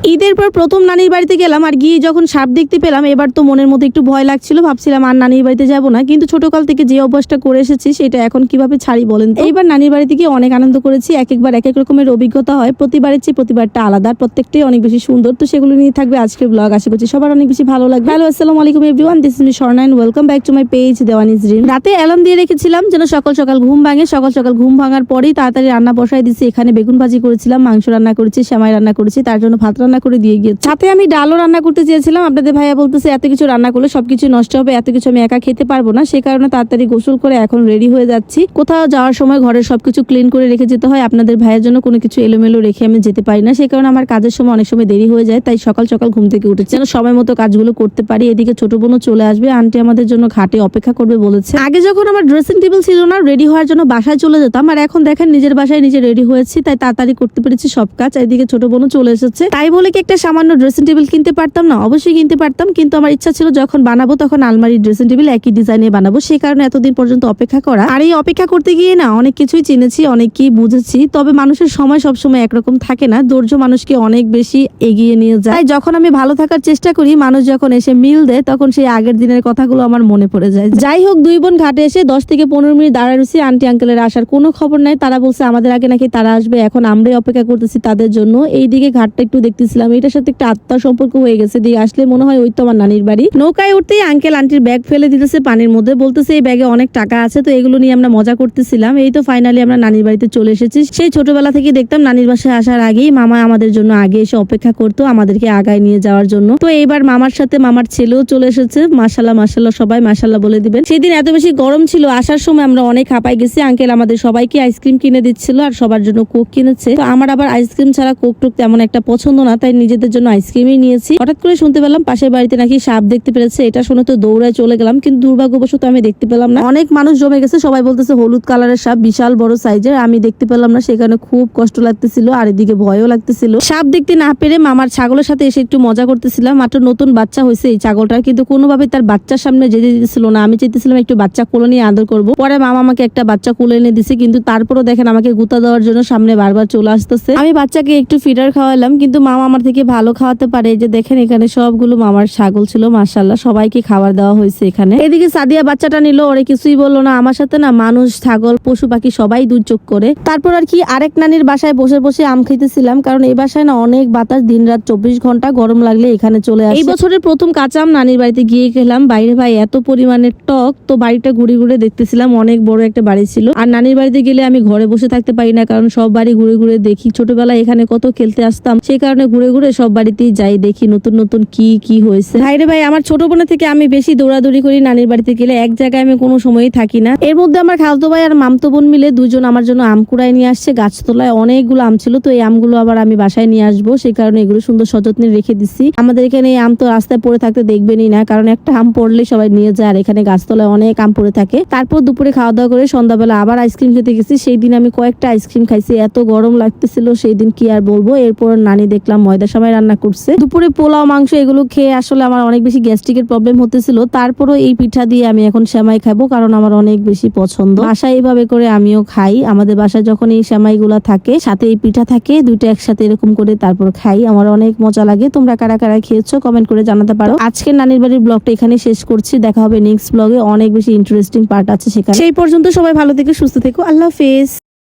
ঈদের পর প্রথম নানির বাড়িতে গেলাম আর গিয়ে যখন সাপ দেখতে পেলাম এবার তো মনের মধ্যে একটু ভয় লাগছিল, ভাবছিলাম আর নানির বাড়িতে যাব না, কিন্তু ছোটকাল থেকে যে অভ্যাসটা করে এসেছি সেটা এখন কিভাবে ছাড়ি বলেন। এইবার নানির বাড়িতে গিয়ে অনেক আনন্দ করেছি, এক একবার এক এক রকমের অভিজ্ঞতা হয়, প্রতিবারের চেয়ে প্রতিবারটা আলাদা, প্রত্যেকটাই অনেক বেশি সুন্দর। তো সেগুলো নিয়ে থাকবে আজকের ব্লগ, আশা করছি সবার অনেক বেশি ভালো লাগবে। হ্যালো, আসসালামু আলাইকুম everyone, this is me Swarna and welcome back to my page Dewani's dream. রাতে অ্যালার্ম দিয়ে রেখেছিলাম যেন সকাল সকাল ঘুম ভাঙে, সকাল সকাল ঘুম ভাঙার পরেই তাড়াতাড়ি রান্না বসাই দিছি। এখানে বেগুন ভাজি করেছিলাম, মাংস রান্না করেছি, সেমাই রান্না করেছি, তার জন্য ভাত রান্না করে দিয়ে গিয়েছি। সাথে আমি ডালও রান্না করতে চেয়েছিলাম, আপনাদের ভাইয়া বলতেছে এত কিছু রান্না করলে সবকিছু নষ্ট হবে, এত কিছু আমি একা খেতে পারবো না, সে কারণে তাড়াতাড়ি গোসল করে এখন রেডি হয়ে যাচ্ছি। কোথাও যাওয়ার সময় ঘরের সবকিছু ক্লিন করে রেখে যেতে হয়, আপনাদের ভাইয়ের জন্য কোনো কিছু এলোমেলো রেখে আমি যেতে পারি না, সে কারণে আমার কাজের সময় অনেক সময় দেরি হয়ে যায়, তাই সকাল সকাল ঘুম থেকে উঠেছি যেন সময় মতো কাজগুলো করতে পারি। এদিকে ছোট বোনও চলে আসবে, আন্টি আমাদের জন্য ঘাটে অপেক্ষা করবে বলেছে। আগে যখন আমার ড্রেসিং টেবিল ছিল না, রেডি হওয়ার জন্য বাসায় চলে যেতাম, আর এখন দেখেন নিজের বাসায় নিজে রেডি হয়েছি, তাই তাড়াতাড়ি করতে পেরেছি সব কাজ। এদিকে ছোট বোনও চলে এসেছে, তাই বলে কি একটা সামান্য ড্রেসিং টেবিল কিনতে পারতাম না? অবশ্যই কিনতে পারতাম, কিন্তু আমার ইচ্ছা ছিল যখন বানাবো তখন আলমারির ড্রেসিং টেবিল একই ডিজাইনে বানাবো, সেই কারণে এতদিন পর্যন্ত অপেক্ষা করা। আর এই অপেক্ষা করতে গিয়ে না অনেক কিছুই চিনেছি, অনেককেই বুঝেছি, তবে মানুষের সময় সবসময় একরকম থাকে না, ধৈর্য মানুষকে অনেক বেশি এগিয়ে নিয়ে যায়। যখন আমি ভালো থাকার চেষ্টা করি, মানুষ যখন এসে মিল দেয় তখন সেই আগের দিনের কথাগুলো আমার মনে পড়ে যায়। যাই হোক, দুই বোন ঘাটে এসে 10 থেকে 15 মিনিট দাঁড়ায় রয়েছি, আন্টি আঙ্কেলের আসার কোনো খবর নাই। তারা বলছে আমাদের আগে নাকি তারা আসবে, এখন আমরাই অপেক্ষা করতেছি তাদের জন্য। এইদিকে ঘাটটা একটু দেখতেছিলাম, এটার সাথে একটা আত্মার সম্পর্ক হয়ে গেছে, দিয়ে আসলে মনে হয় ওই তো আমার নানির বাড়ি। নৌকায় উঠতেই আঙ্কেল আন্টির ব্যাগ ফেলে দিতেছে পানির মধ্যে, বলতেছে এই ব্যাগে অনেক টাকা আছে, তো এগুলো নিয়ে আমরা মজা করতেছিলাম। এই তো ফাইনালি আমরা নানির বাড়িতে চলে এসেছি। সেই ছোটবেলা থেকে দেখতাম নানির বাসায় আসার আগেই মামা আমাদের জন্য আগে এসে অপেক্ষা করতো আমাদেরকে আগায় নিয়ে যাওয়ার জন্য। তো এইবার মামার সাথে মামার ছেলেও চলে এসেছে, মাশাল্লাহ মাশাল্লাহ, সবাই মাশাল্লাহ বলে দিবেন। সেদিন এত বেশি গরম ছিল, আসার সময় আমরা অনেক হাঁপাই গেছি। আঙ্কেল আমাদের সবাইকে আইসক্রিম কিনে দিচ্ছিল আর সবার জন্য কোক কিনেছে। তো আমার আবার আইসক্রিম ছাড়া কোক টোক তেমন একটা পছন্দ না, তাই নিজেদের জন্য আইসক্রিমই নিয়েছি। হঠাৎ করে শুনতে পেলাম পাশের বাড়িতে নাকি সাপ দেখতে পেরেছে, এটা শুনে তো দৌড়ায় চলে গেলাম, কিন্তু দুর্ভাগ্যবশত আমি দেখতে পেলাম না। অনেক মানুষ জমে গেছে, সবাই বলতেছে হলুদ কালারের সাপ, বিশাল বড় সাইজের, আমি দেখতে পেলাম না, সেখানে খুব কষ্ট লাগতেছিল আর এদিকে ভয়ও লাগতেছিল। সাপ দেখতে না পেরে মামার ছাগলের সাথে এসে একটু মজা করতেছিলাম। মাত্র নতুন বাচ্চা হয়েছে এই ছাগলটার, কিন্তু কোনোভাবে তার বাচ্চার সামনে যেতে দিতেছিল না। আমি চেয়েছিলাম একটু বাচ্চা কোলে নিয়ে আদর করবো, পরে মামা আমাকে একটা বাচ্চা কোলে এনে দিছে, কিন্তু তারপরও দেখেন আমাকে গুতা দেওয়ার জন্য সামনে বারবার চলে আসতেছে। আমি বাচ্চাকে একটু ফিডার খাওয়ালাম, কিন্তু মামা আমার থেকে ভালো খাওয়াতে পারে। এই যে দেখেন এখানে সবগুলো মামার ছাগল ছিল, মাশাআল্লাহ সবাইকে খাবার দেওয়া হয়েছে এখানে। এদিকে সাদিয়া বাচ্চাটা নিল, ওরে কিছুই বললো না। আমার সাথে না মানুষ ছাগল পশু পাখি সবাই দুর্যোগ করে। তারপর আর কি আরেক নানির বাসায় বসে বসে আম খাইতেছিলাম, কারণ এই বাসায় না অনেক বাতাস, দিন রাত 24 ঘন্টা, গরম লাগলে এখানে চলে আসে। এই বছরের প্রথম কাঁচা আম নানির বাড়িতে গিয়ে খেলাম, বাইরে ভাই এত পরিমাণের টক, তো বাড়িটা ঘুরে ঘুরে দেখতেছিলাম, অনেক বড় একটা বাড়ি ছিল। আর নানির বাড়িতে গেলে আমি ঘরে বসে থাকতে পারি না, কারণ সব বাড়ি ঘুরে ঘুরে দেখি। ছোটবেলায় এখানে কত খেলতে আসতাম, সেই কারণে ঘুরে ঘুরে সব বাড়িতেই যাই, দেখি নতুন নতুন কি কি হয়েছে। ভাইরে ভাই, আমার ছোট বোনের থেকে আমি বেশি দৌড়াদৌড়ি করি নানির বাড়িতে গেলে, এক জায়গায় আমি কোনো সময়ই থাকি না। এর মধ্যে আমার খালতো ভাই আর মামতো বোন মিলে দুজন আমার জন্য আম কুড়াই নিয়ে আসছে, গাছতলায় অনেকগুলো আম ছিল, তো এই আমগুলো আবার আমি বাসায় নিয়ে আসবো, সেই কারণে এগুলো সুন্দর সযত্নে রেখে দিচ্ছি। আমাদের এখানে এই আম তো রাস্তায় পড়ে থাকতে দেখবেনই না, কারণ একটা আম পড়লে সবাই নিয়ে যায়, আর এখানে গাছতলায় অনেক আম পড়ে থাকে। তারপর দুপুরে খাওয়া দাওয়া করে সন্ধ্যাবেলা আবার আইসক্রিম খেতে গেছি। সেই দিন আমি কয়েকটা আইসক্রিম খাইছি, এত গরম লাগতেছিল সেই দিন, কি আর বলবো। এরপর নানি দেখলাম ময়দা সময় রান্না করছে, দুপুরে পোলাও মাংস এগুলো খেয়ে আসলে আমার অনেক বেশি গ্যাস্ট্রিকের প্রবলেম হতেছিল। তারপরও এই পিঠা দিয়ে আমি এখন সেমাই খাবো, কারণ আমার অনেক বেশি পছন্দ। বাসায় এইভাবে করে আমিও খাই, আমাদের বাসায় যখন এই সেমাই গুলা থাকে সাথে এই পিঠা থাকে, দুইটা একসাথে এরকম করে তারপর খাই, আমার অনেক মজা লাগে। তোমরা কারা কারা খেয়েছো কমেন্ট করে জানাতে পারো। আজকের নানির বাড়ির ব্লগটা এখানে শেষ করছি, দেখা হবে নেক্সট ব্লগে, অনেক বেশি ইন্টারেস্টিং পার্ট আছে সেখানে। সেই পর্যন্ত সবাই ভালো থেকে সুস্থ থেকো, আল্লাহ হাফেজ।